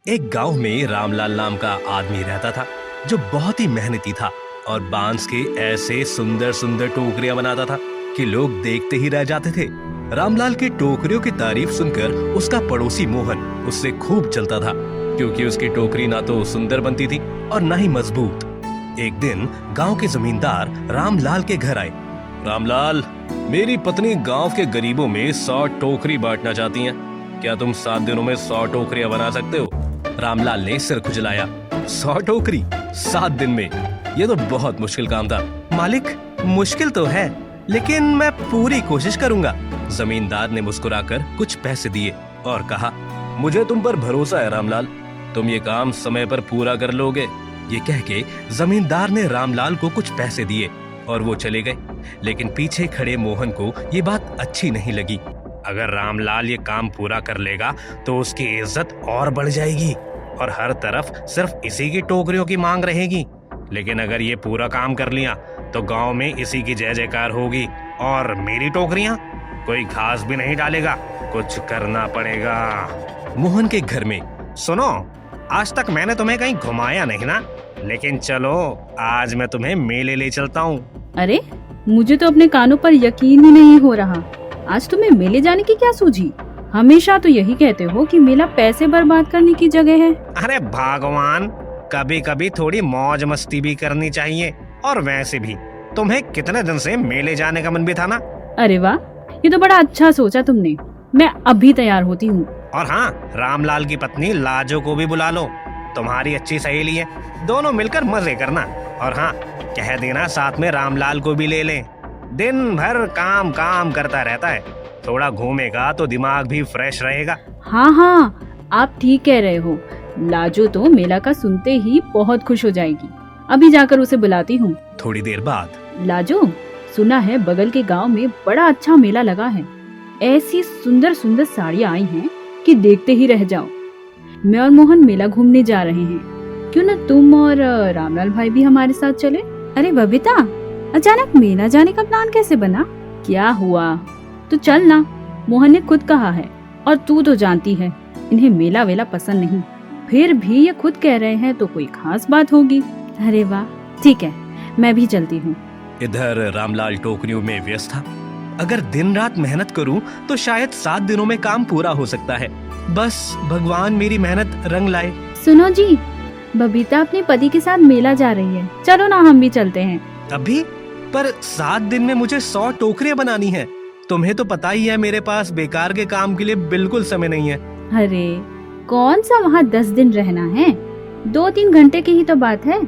एक गांव में रामलाल नाम का आदमी रहता था जो बहुत ही मेहनती था और बांस के ऐसे सुंदर सुंदर टोकरियां बनाता था कि लोग देखते ही रह जाते थे। रामलाल के टोकरियों की तारीफ सुनकर उसका पड़ोसी मोहन उससे खूब चलता था, क्योंकि उसकी टोकरी ना तो सुंदर बनती थी और ना ही मजबूत। एक दिन गांव के जमींदार रामलाल के घर आए। रामलाल, मेरी पत्नी गांव के गरीबों में 100 टोकरी बांटना चाहती हैं। क्या तुम 7 दिनों में 100 टोकरियां बना सकते हो? रामलाल ने सिर खुजलाया। 100 टोकरी 7 दिन में? ये तो बहुत मुश्किल काम था। मालिक, मुश्किल तो है, लेकिन मैं पूरी कोशिश करूंगा। जमींदार ने मुस्कुराकर कुछ पैसे दिए और कहा, मुझे तुम पर भरोसा है रामलाल, तुम ये काम समय पर पूरा कर लोगे। ये कह के जमींदार ने रामलाल को कुछ पैसे दिए और वो चले गए। लेकिन पीछे खड़े मोहन को ये बात अच्छी नहीं लगी। अगर रामलाल ये काम पूरा कर लेगा तो उसकी इज्जत और बढ़ जाएगी और हर तरफ सिर्फ इसी की टोकरियों की मांग रहेगी। लेकिन अगर ये पूरा काम कर लिया तो गांव में इसी की जय जयकार होगी और मेरी टोकरियां कोई घास भी नहीं डालेगा। कुछ करना पड़ेगा। मोहन के घर में, सुनो, आज तक मैंने तुम्हें कहीं घुमाया नहीं ना, लेकिन चलो आज मैं तुम्हें मेले ले चलता हूँ। अरे, मुझे तो अपने कानों पर यकीन ही नहीं हो रहा। आज तुम्हें मेले जाने की क्या सूझी? हमेशा तो यही कहते हो कि मेला पैसे बर्बाद करने की जगह है। अरे भगवान, कभी कभी थोड़ी मौज मस्ती भी करनी चाहिए। और वैसे भी तुम्हें कितने दिन से मेले जाने का मन भी था ना। अरे वाह, ये तो बड़ा अच्छा सोचा तुमने। मैं अभी तैयार होती हूँ। और हाँ, रामलाल की पत्नी लाजो को भी बुला लो, तुम्हारी अच्छी सहेली है। दोनों मिलकर मजे करना। और हाँ, कह देना साथ में रामलाल को भी ले लें। दिन भर काम काम करता रहता है, थोड़ा घूमेगा तो दिमाग भी फ्रेश रहेगा। हाँ हाँ, आप ठीक कह रहे हो। लाजो तो मेला का सुनते ही बहुत खुश हो जाएगी। अभी जाकर उसे बुलाती हूँ। थोड़ी देर बाद, लाजो, सुना है बगल के गांव में बड़ा अच्छा मेला लगा है। ऐसी सुंदर सुंदर साड़ियाँ आई हैं कि देखते ही रह जाओ। मैं और मोहन मेला घूमने जा रहे हैं, क्यों न तुम और रामलाल भाई भी हमारे साथ चले? अरे बबीता, अचानक मेला जाने का प्लान कैसे बना? क्या हुआ? तो चल ना, मोहन ने खुद कहा है। और तू तो जानती है इन्हें मेला वेला पसंद नहीं, फिर भी ये खुद कह रहे हैं तो कोई खास बात होगी। अरे वाह, ठीक है, मैं भी चलती हूँ। इधर रामलाल टोकरियों में व्यस्त था। अगर दिन रात मेहनत करूं तो शायद 7 दिनों में काम पूरा हो सकता है। बस भगवान मेरी मेहनत रंग लाए। सुनो जी, बबीता अपने पति के साथ मेला जा रही है, चलो ना हम भी चलते हैं। अभी? पर 7 दिन में मुझे 100 टोकरियां बनानी है। तुम्हें तो पता ही है मेरे पास बेकार के काम के लिए बिल्कुल समय नहीं है। अरे कौन सा वहाँ 10 दिन रहना है? 2-3 घंटे की ही तो बात है।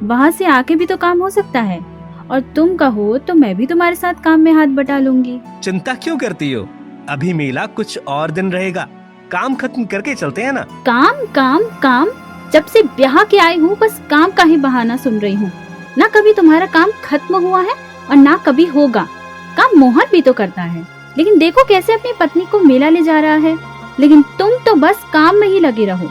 वहाँ से आके भी तो काम हो सकता है। और तुम कहो तो मैं भी तुम्हारे साथ काम में हाथ बटा लूंगी। चिंता क्यों करती हो? अभी मेला कुछ और दिन रहेगा, काम खत्म करके चलते हैं ना। काम काम काम, जब से ब्याह के आई हूँ बस काम का ही बहाना सुन रही हूँ। ना कभी तुम्हारा काम खत्म हुआ है और ना कभी होगा। काम मोहन भी तो करता है, लेकिन देखो कैसे अपनी पत्नी को मेला ले जा रहा है। लेकिन तुम तो बस काम में ही लगे रहो।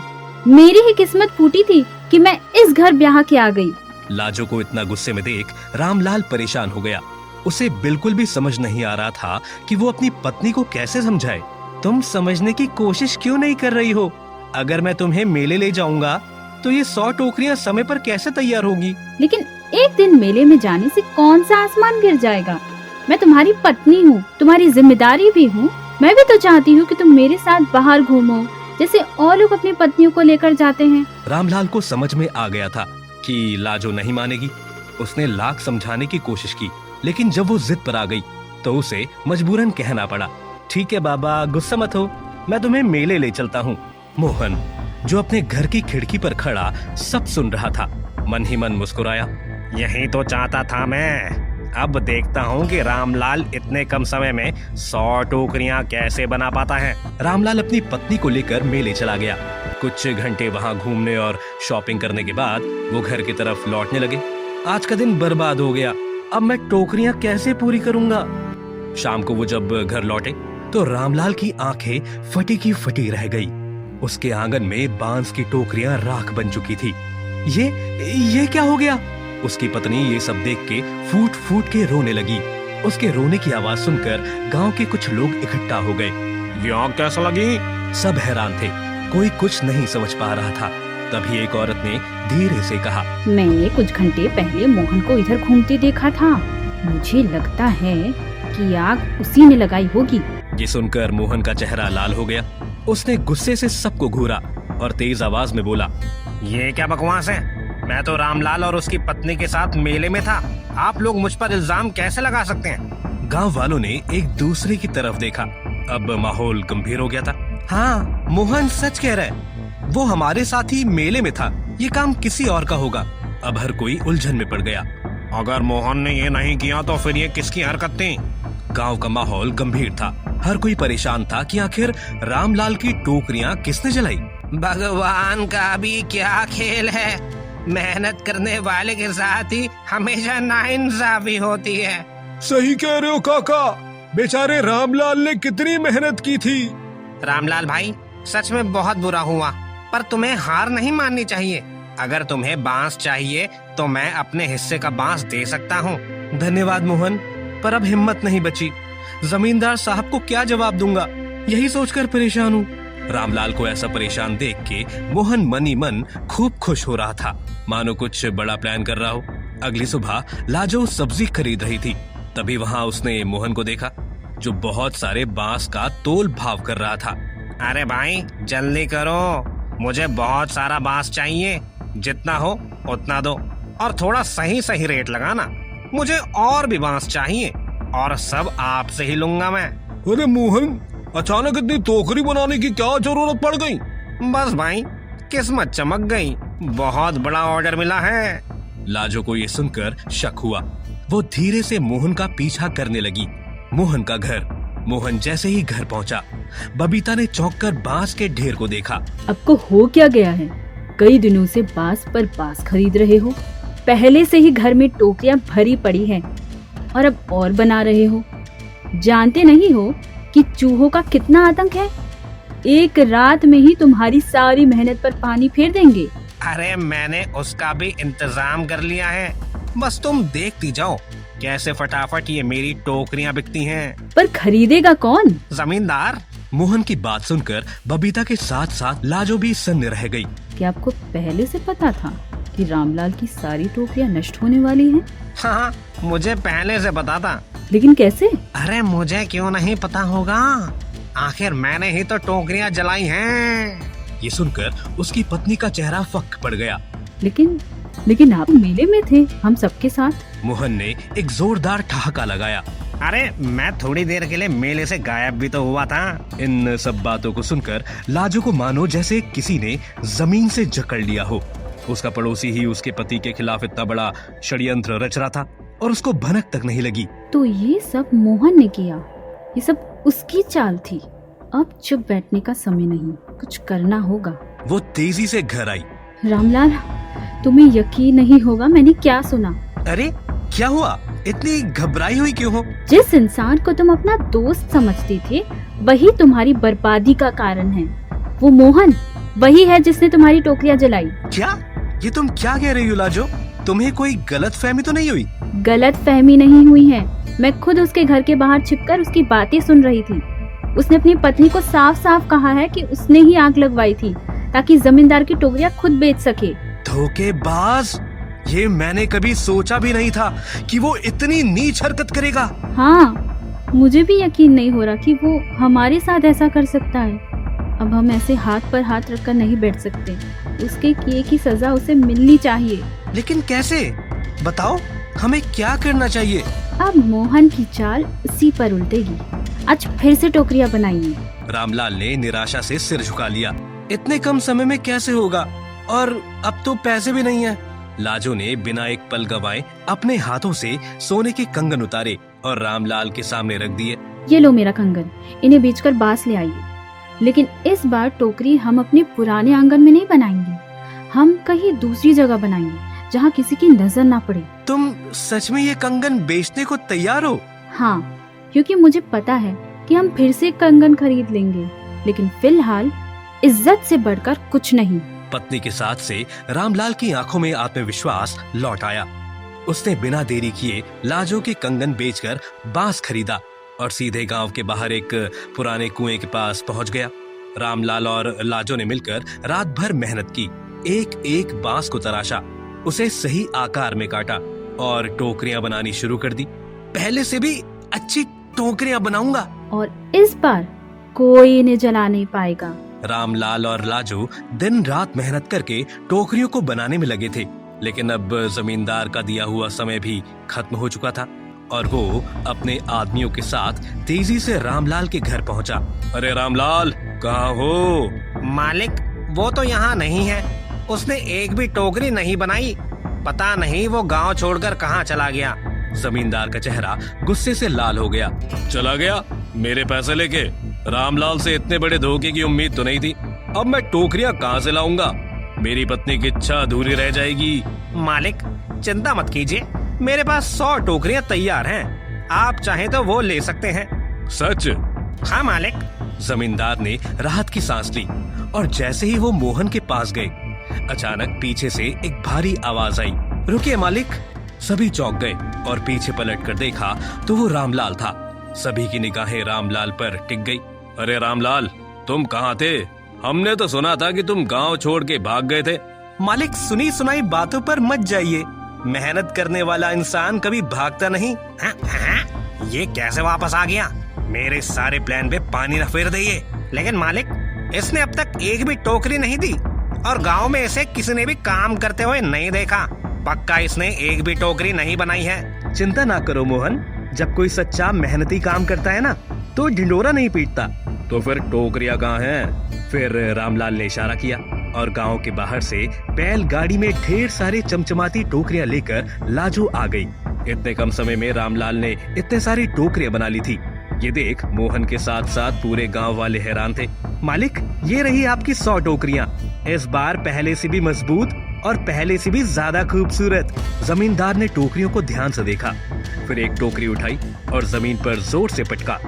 मेरी ही किस्मत फूटी थी कि मैं इस घर ब्याह के आ गई। लाजो को इतना गुस्से में देख रामलाल परेशान हो गया। उसे बिल्कुल भी समझ नहीं आ रहा था कि वो अपनी पत्नी को कैसे समझाए। तुम समझने की कोशिश क्यों नहीं कर रही हो? अगर मैं तुम्हें मेले ले जाऊंगा तो ये 100 टोकरियां समय पर कैसे तैयार होगी? लेकिन एक दिन मेले में जाने से कौन सा आसमान गिर जाएगा? मैं तुम्हारी पत्नी हूँ, तुम्हारी जिम्मेदारी भी हूँ। मैं भी तो चाहती हूँ कि तुम मेरे साथ बाहर घूमो, जैसे और लोग अपनी पत्नियों को लेकर जाते हैं। रामलाल को समझ में आ गया था कि लाजो नहीं मानेगी। उसने लाख समझाने की कोशिश की, लेकिन जब वो जिद पर आ गई तो उसे मजबूरन कहना पड़ा। ठीक है बाबा, गुस्सा मत हो, मैं तुम्हें मेले ले चलता हूँ। मोहन, जो अपने घर की खिड़की पर खड़ा सब सुन रहा था, मन ही मन मुस्कुराया। यही तो चाहता था मैं। अब देखता हूँ कि रामलाल इतने कम समय में 100 टोकरियां कैसे बना पाता है। रामलाल अपनी पत्नी को लेकर मेले चला गया। कुछ घंटे वहाँ घूमने और शॉपिंग करने के बाद वो घर की तरफ लौटने लगे। आज का दिन बर्बाद हो गया, अब मैं टोकरियां कैसे पूरी करूंगा? शाम को वो जब घर लौटे तो रामलाल की आंखें फटी की फटी रह गई। उसके आंगन में बांस की टोकरियां राख बन चुकी थी। ये क्या हो गया? उसकी पत्नी ये सब देख के फूट फूट के रोने लगी। उसके रोने की आवाज सुनकर गांव के कुछ लोग इकट्ठा हो गए। ये आग कैसे लगी? सब हैरान थे। कोई कुछ नहीं समझ पा रहा था। तभी एक औरत ने धीरे से कहा, मैंने कुछ घंटे पहले मोहन को इधर घूमते देखा था। मुझे लगता है कि आग उसी ने लगाई होगी। ये सुनकर मोहन का चेहरा लाल हो गया। उसने गुस्से से सबको घूरा और तेज आवाज में बोला, ये क्या बकवास है? मैं तो रामलाल और उसकी पत्नी के साथ मेले में था। आप लोग मुझ पर इल्जाम कैसे लगा सकते हैं? गांव वालों ने एक दूसरे की तरफ देखा। अब माहौल गंभीर हो गया था। हाँ, मोहन सच कह रहा है। वो हमारे साथ ही मेले में था। ये काम किसी और का होगा। अब हर कोई उलझन में पड़ गया। अगर मोहन ने ये नहीं किया तो फिर ये किसकी हरकत थी? गांव का माहौल गंभीर था। हर कोई परेशान था कि आखिर रामलाल की टोकरियां किसने जलाई। भगवान का भी क्या खेल है। मेहनत करने वाले के साथ ही हमेशा नाइंसाफी होती है। सही कह रहे हो काका। बेचारे रामलाल ने कितनी मेहनत की थी। रामलाल भाई, सच में बहुत बुरा हुआ, पर तुम्हें हार नहीं माननी चाहिए। अगर तुम्हें बांस चाहिए तो मैं अपने हिस्से का बांस दे सकता हूँ। धन्यवाद मोहन, पर अब हिम्मत नहीं बची। जमींदार साहब को क्या जवाब दूंगा, यही सोचकर परेशान हूँ। रामलाल को ऐसा परेशान देख के मोहन मन ही मन खूब खुश हो रहा था, मानो कुछ बड़ा प्लान कर रहा हो। अगली सुबह लाजो सब्जी खरीद रही थी। तभी वहाँ उसने मोहन को देखा, जो बहुत सारे बांस का तोल भाव कर रहा था। अरे भाई, जल्दी करो, मुझे बहुत सारा बांस चाहिए। जितना हो उतना दो और थोड़ा सही सही रेट लगाना। मुझे और भी बांस चाहिए और सब आपसे ही लूंगा मैं। अरे मोहन, अचानक इतनी टोकरी बनाने की क्या जरूरत पड़ गई? बस भाई, किस्मत चमक गई। बहुत बड़ा ऑर्डर मिला है। लाजो को ये सुनकर शक हुआ। वो धीरे से मोहन का पीछा करने लगी। मोहन का घर। मोहन जैसे ही घर पहुंचा, बबीता ने चौंक कर बांस के ढेर को देखा। आपको हो क्या गया है? कई दिनों से बांस पर बांस खरीद रहे हो। पहले से ही घर में टोकरियां भरी पड़ी हैं और अब और बना रहे हो। जानते नहीं हो कि चूहों का कितना आतंक है? एक रात में ही तुम्हारी सारी मेहनत पर पानी फेर देंगे। अरे मैंने उसका भी इंतजाम कर लिया है। बस तुम देखती जाओ कैसे फटाफट ये मेरी टोकरियां बिकती हैं। पर खरीदेगा कौन? जमींदार। मोहन की बात सुनकर बबीता के साथ साथ लाजो भी सन्न रह गई। क्या आपको पहले से पता था कि रामलाल की सारी टोकरियां नष्ट होने वाली हैं? हाँ, मुझे पहले से पता था। लेकिन कैसे? अरे मुझे क्यों नहीं पता होगा? आखिर मैंने ही तो टोकरियां जलाई हैं। ये सुनकर उसकी पत्नी का चेहरा फक पड़ गया। लेकिन आप मेले में थे हम सबके साथ। मोहन ने एक जोरदार ठहाका लगाया। अरे मैं थोड़ी देर के लिए मेले से गायब भी तो हुआ था। इन सब बातों को सुनकर लाजो को मानो जैसे किसी ने जमीन से जकड़ लिया हो। उसका पड़ोसी ही उसके पति के खिलाफ इतना बड़ा षड्यंत्र रच रहा था और उसको भनक तक नहीं लगी। तो ये सब मोहन ने किया, ये सब उसकी चाल थी। अब चुप बैठने का समय नहीं, कुछ करना होगा। वो तेजी से घर आई। रामलाल, तुम्हें यकीन नहीं होगा मैंने क्या सुना। अरे क्या हुआ? इतनी घबराई हुई क्यों हो? जिस इंसान को तुम अपना दोस्त समझती थे वही तुम्हारी बर्बादी का कारण है। वो मोहन वही है जिसने तुम्हारी टोकरियां जलाई। क्या? ये तुम क्या कह रही हो लाजो? तुम्हें कोई गलत फहमी तो नहीं हुई? गलत फहमी नहीं हुई है। मैं खुद उसके घर के बाहर छिपकर उसकी बातें सुन रही थी। उसने अपनी पत्नी को साफ साफ कहा है कि उसने ही आग लगवाई थी ताकि जमींदार की टोकरियां खुद बेच सके। धोखेबाज! ये मैंने कभी सोचा भी नहीं था कि वो इतनी नीच हरकत करेगा। हाँ, मुझे भी यकीन नहीं हो रहा कि वो हमारे साथ ऐसा कर सकता है। अब हम ऐसे हाथ पर हाथ रखकर नहीं बैठ सकते। उसके किए की सजा उसे मिलनी चाहिए। लेकिन कैसे? बताओ, हमें क्या करना चाहिए? अब मोहन की चाल उसी पर उल्टेगी। आज फिर से टोकरियां बनाएंगे। रामलाल ने निराशा से सिर झुका लिया। इतने कम समय में कैसे होगा? और अब तो पैसे भी नहीं है। लाजो ने बिना एक पल गवाए अपने हाथों से सोने के कंगन उतारे और रामलाल के सामने रख दिए। ये लो मेरा कंगन, इन्हें बेचकर बांस ले आइए। लेकिन इस बार टोकरी हम अपने पुराने आंगन में नहीं बनाएंगे। हम कहीं दूसरी जगह बनाएंगे जहाँ किसी की नजर ना पड़े। तुम सच में ये कंगन बेचने को तैयार हो? हाँ, क्योंकि मुझे पता है कि हम फिर से कंगन खरीद लेंगे, लेकिन फिलहाल इज्जत से बढ़कर कुछ नहीं। पत्नी के साथ से रामलाल की आंखों में आत्मविश्वास लौट आया। उसने बिना देरी किए लाजो के कंगन बेचकर बांस खरीदा और सीधे गांव के बाहर एक पुराने कुएं के पास पहुंच गया। रामलाल और लाजो ने मिलकर रात भर मेहनत की, एक एक बांस को तराशा, उसे सही आकार में काटा और टोकरियां बनानी शुरू कर दी। पहले से भी अच्छी टोकरियां बनाऊंगा और इस बार कोई इन्हें जला नहीं पाएगा। रामलाल और लाजो दिन रात मेहनत करके टोकरियों को बनाने में लगे थे, लेकिन अब जमींदार का दिया हुआ समय भी खत्म हो चुका था और वो अपने आदमियों के साथ तेजी से रामलाल के घर पहुंचा। अरे रामलाल, कहाँ हो? मालिक, वो तो यहाँ नहीं है। उसने एक भी टोकरी नहीं बनाई। पता नहीं वो गांव छोड़कर कहाँ चला गया। जमींदार का चेहरा गुस्से से लाल हो गया। चला गया मेरे पैसे लेके? रामलाल से इतने बड़े धोखे की उम्मीद तो नहीं थी। अब मैं टोकरियां कहाँ से लाऊंगा? मेरी पत्नी की इच्छा अधूरी रह जाएगी। मालिक, चिंता मत कीजिए, मेरे पास 100 टोकरियां तैयार हैं। आप चाहें तो वो ले सकते हैं। सच? हाँ मालिक। जमींदार ने राहत की सांस ली और जैसे ही वो मोहन के पास गए, अचानक पीछे से एक भारी आवाज आई। रुकिए मालिक। सभी चौंक गए और पीछे पलट कर देखा तो वो रामलाल था। सभी की निगाहें रामलाल पर टिक गई। अरे रामलाल, तुम कहाँ थे? हमने तो सुना था कि तुम गांव छोड़ के भाग गए थे। मालिक, सुनी सुनाई बातों पर मत जाइए। मेहनत करने वाला इंसान कभी भागता नहीं। ये कैसे वापस आ गया? मेरे सारे प्लान पे पानी न फेर दे। लेकिन मालिक, इसने अब तक एक भी टोकरी नहीं दी और गांव में इसे किसी ने भी काम करते हुए नहीं देखा। पक्का इसने एक भी टोकरी नहीं बनाई है। चिंता ना करो मोहन, जब कोई सच्चा मेहनती काम करता है ना तो ढिंडोरा नहीं पीटता। तो फिर टोकरियां कहाँ हैं? फिर रामलाल ने इशारा किया और गांव के बाहर से बैलगाड़ी में ढेर सारी चमचमाती टोकरियां लेकर लाजो आ गई। इतने कम समय में रामलाल ने इतने सारी टोकरियां बना ली थी। ये देख मोहन के साथ साथ पूरे गांव वाले हैरान थे। मालिक, ये रही आपकी 100 टोकरियां। इस बार पहले से भी मजबूत और पहले से भी ज्यादा खूबसूरत। जमींदार ने टोकरियों को ध्यान से देखा, फिर एक टोकरी उठाई और जमीन पर जोर से पटका।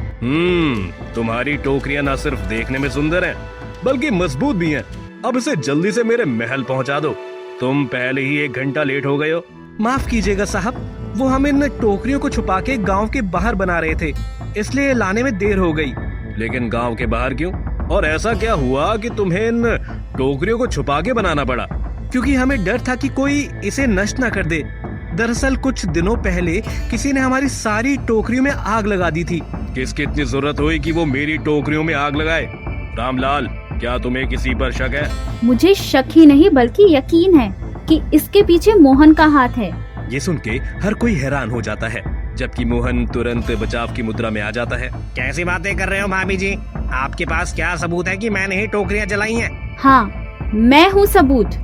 तुम्हारी टोकरियां न सिर्फ देखने में सुंदर हैं, बल्कि मजबूत भी हैं। अब इसे जल्दी से मेरे महल पहुंचा दो। तुम पहले ही 1 घंटा लेट हो गए हो। माफ कीजिएगा साहब, वो हम इन टोकरियों को छुपा के गांव के बाहर बना रहे थे, इसलिए लाने में देर हो गई। लेकिन गांव के बाहर क्यों? और ऐसा क्या हुआ कि तुम्हें इन टोकरियों को छुपा के बनाना पड़ा? क्योंकि हमें डर था कि कोई इसे नष्ट न कर दे। दरअसल कुछ दिनों पहले किसी ने हमारी सारी टोकरियों में आग लगा दी थी। किसकी इतनी जरूरत हुई कि वो मेरी टोकरियों में आग लगाए? रामलाल, क्या तुम्हें किसी पर शक है? मुझे शक ही नहीं बल्कि यकीन है कि इसके पीछे मोहन का हाथ है। ये सुन के हर कोई हैरान हो जाता है, जबकि मोहन तुरंत बचाव की मुद्रा में आ जाता है। कैसी बातें कर रहे हो भाभी जी? आपके पास क्या सबूत है कि मैंने ही टोकरियां जलाई हैं? हाँ, मैं हूँ सबूत।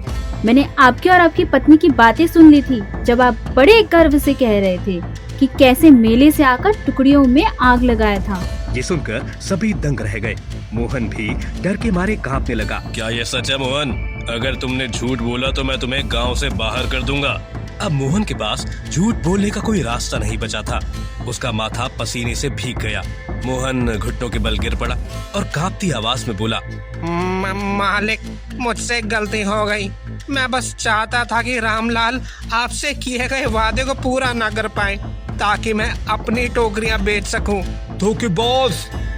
मैंने आपकी और आपकी पत्नी की बातें सुन ली थी जब आप बड़े गर्व से कह रहे थे कि कैसे मेले से आकर टुकड़ियों में आग लगाया था। ये सुनकर सभी दंग रह गए। मोहन भी डर के मारे कांपने लगा। क्या ये सच है मोहन? अगर तुमने झूठ बोला तो मैं तुम्हें गांव से बाहर कर दूंगा। अब मोहन के पास झूठ बोलने का कोई रास्ता नहीं बचा था। उसका माथा पसीने से भीग गया। मोहन घुटनों के बल गिर पड़ा और कांपती आवाज में बोला, मालिक, मुझसे गलती हो गई। मैं बस चाहता था कि रामलाल आपसे किए गए वादे को पूरा ना कर पाए, ताकि मैं अपनी टोकरियां बेच सकूं। धोखेबाज,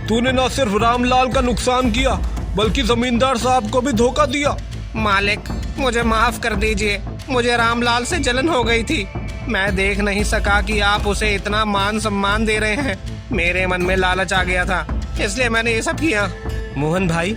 तूने न सिर्फ रामलाल का नुकसान किया बल्कि जमींदार साहब को भी धोखा दिया। मालिक, मुझे माफ कर दीजिए। मुझे रामलाल से जलन हो गई थी। मैं देख नहीं सका कि आप उसे इतना मान सम्मान दे रहे हैं। मेरे मन में लालच आ गया था, इसलिए मैंने ये सब किया। मोहन भाई,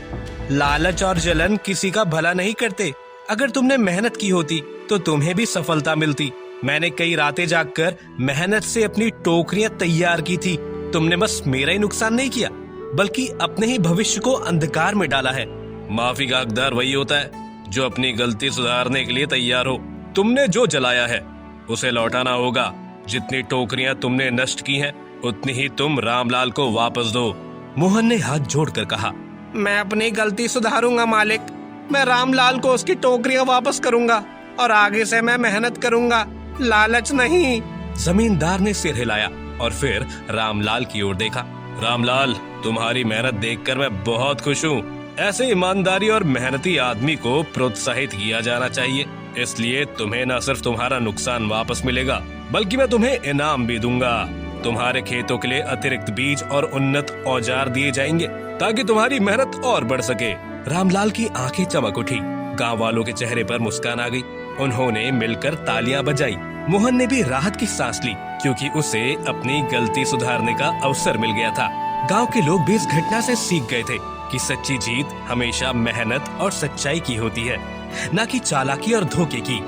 लालच और जलन किसी का भला नहीं करते। अगर तुमने मेहनत की होती तो तुम्हें भी सफलता मिलती। मैंने कई रातें जागकर मेहनत से अपनी टोकरियां तैयार की थी। तुमने बस मेरा ही नुकसान नहीं किया, बल्कि अपने ही भविष्य को अंधकार में डाला है। माफी का हकदार वही होता है जो अपनी गलती सुधारने के लिए तैयार हो। तुमने जो जलाया है उसे लौटाना होगा। जितनी टोकरियां तुमने नष्ट की हैं, उतनी ही तुम रामलाल को वापस दो। मोहन ने हाथ जोड़कर कहा, मैं अपनी गलती सुधारूंगा मालिक। मैं रामलाल को उसकी टोकरियां वापस करूंगा और आगे से मैं मेहनत करूंगा, लालच नहीं। जमींदार ने सिर हिलाया और फिर रामलाल की ओर देखा। रामलाल, तुम्हारी मेहनत देखकर मैं बहुत खुश हूँ। ऐसे ईमानदारी और मेहनती आदमी को प्रोत्साहित किया जाना चाहिए। इसलिए तुम्हें न सिर्फ तुम्हारा नुकसान वापस मिलेगा, बल्कि मैं तुम्हें इनाम भी दूंगा। तुम्हारे खेतों के लिए अतिरिक्त बीज और उन्नत औजार दिए जाएंगे ताकि तुम्हारी मेहनत और बढ़ सके। रामलाल की आंखें चमक उठी। गांव वालों के चेहरे पर मुस्कान आ गई। उन्होंने मिलकर तालियां बजाई। मोहन ने भी राहत की सांस ली क्योंकि उसे अपनी गलती सुधारने का अवसर मिल गया था। गांव के लोग भी इस घटना से सीख गए थे कि सच्ची जीत हमेशा मेहनत और सच्चाई की होती है, न कि चालाकी और धोखे की।